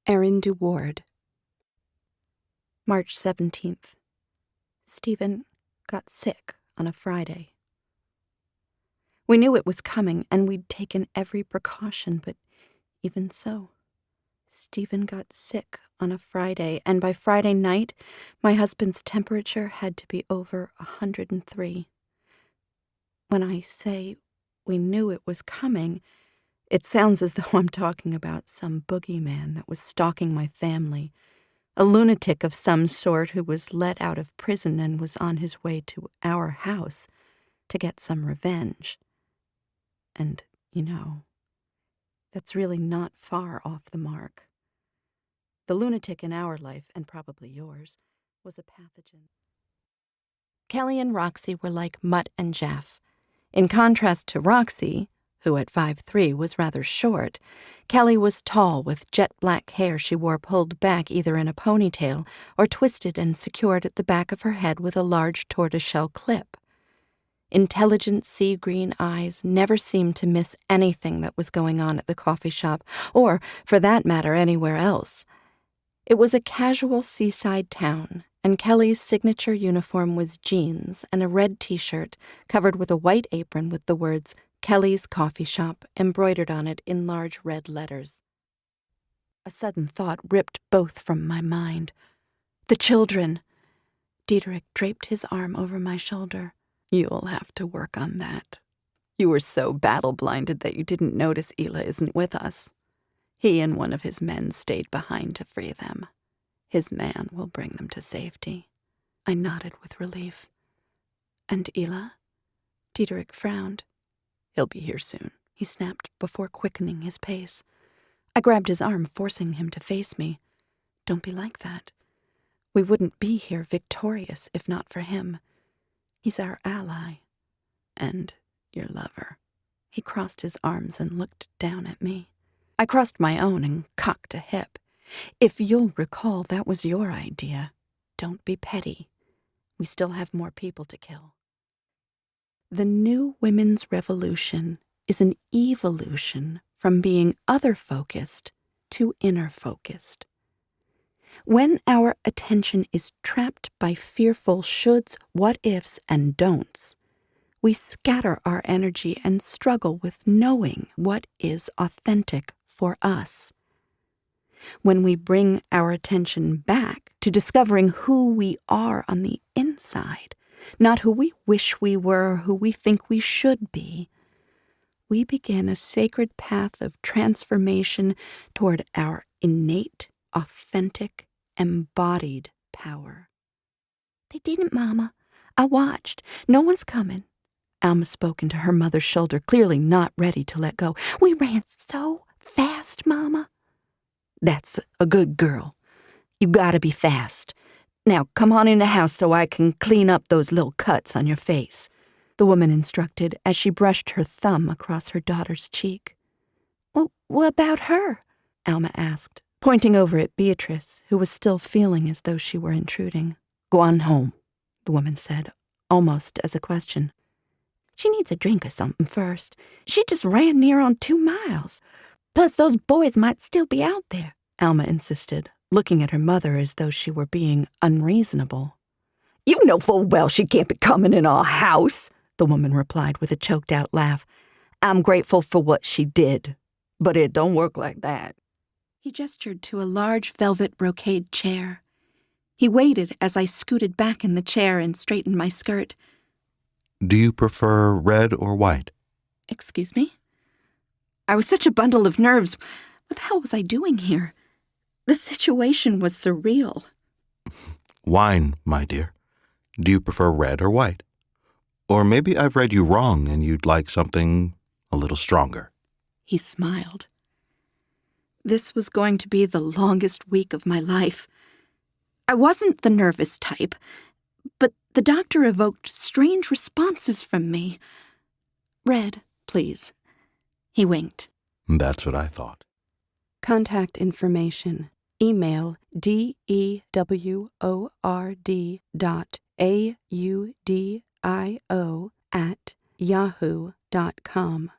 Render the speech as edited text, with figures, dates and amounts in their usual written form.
Erin deWard. March 17th. Stephen got sick on a Friday. We knew it was coming, and we'd taken every precaution, but even so, Stephen got sick on a Friday, and by Friday night, my husband's temperature had to be over 103. When I say we knew it was coming, it sounds as though I'm talking about some boogeyman that was stalking my family, a lunatic of some sort who was let out of prison and was on his way to our house to get some revenge. And, that's really not far off the mark. The lunatic in our life, and probably yours, was a pathogen. Kelly and Roxy were like Mutt and Jeff. In contrast to Roxy, who at 5'3" was rather short, Kelly was tall with jet black hair she wore pulled back either in a ponytail or twisted and secured at the back of her head with a large tortoiseshell clip. Intelligent sea-green eyes never seemed to miss anything that was going on at the coffee shop, or, for that matter, anywhere else. It was a casual seaside town, and Kelly's signature uniform was jeans and a red t-shirt covered with a white apron with the words Kelly's Coffee Shop embroidered on it in large red letters. A sudden thought ripped both from my mind. The children! deWard draped his arm over my shoulder. You'll have to work on that. You were so battle-blinded that you didn't notice Ela isn't with us. He and one of his men stayed behind to free them. His man will bring them to safety. I nodded with relief. And Ela? deWard frowned. He'll be here soon, he snapped before quickening his pace. I grabbed his arm, forcing him to face me. Don't be like that. We wouldn't be here victorious if not for him. He's our ally. And your lover. He crossed his arms and looked down at me. I crossed my own and cocked a hip. If you'll recall, that was your idea. Don't be petty. We still have more people to kill. The new women's revolution is an evolution from being other-focused to inner-focused. When our attention is trapped by fearful shoulds, what-ifs, and don'ts, we scatter our energy and struggle with knowing what is authentic for us. When we bring our attention back to discovering who we are on the inside, not who we wish we were or who we think we should be, we begin a sacred path of transformation toward our innate, authentic, embodied power. They didn't, Mama. I watched. No one's coming. Alma spoke into her mother's shoulder, clearly not ready to let go. We ran so fast, Mama. That's a good girl. You gotta be fast. Now come on in the house so I can clean up those little cuts on your face, the woman instructed as she brushed her thumb across her daughter's cheek. Well, what about her? Alma asked, pointing over at Beatrice, who was still feeling as though she were intruding. Go on home, the woman said, almost as a question. She needs a drink or something first. She just ran near on 2 miles. Plus those boys might still be out there, Alma insisted, looking at her mother as though she were being unreasonable. You know full well she can't be coming in our house, the woman replied with a choked-out laugh. I'm grateful for what she did, but it don't work like that. He gestured to a large velvet brocade chair. He waited as I scooted back in the chair and straightened my skirt. Do you prefer red or white? Excuse me? I was such a bundle of nerves. What the hell was I doing here? The situation was surreal. Wine, my dear. Do you prefer red or white? Or maybe I've read you wrong and you'd like something a little stronger. He smiled. This was going to be the longest week of my life. I wasn't the nervous type, but the doctor evoked strange responses from me. Red, please. He winked. That's what I thought. Contact information. Email deword.audio@yahoo.com.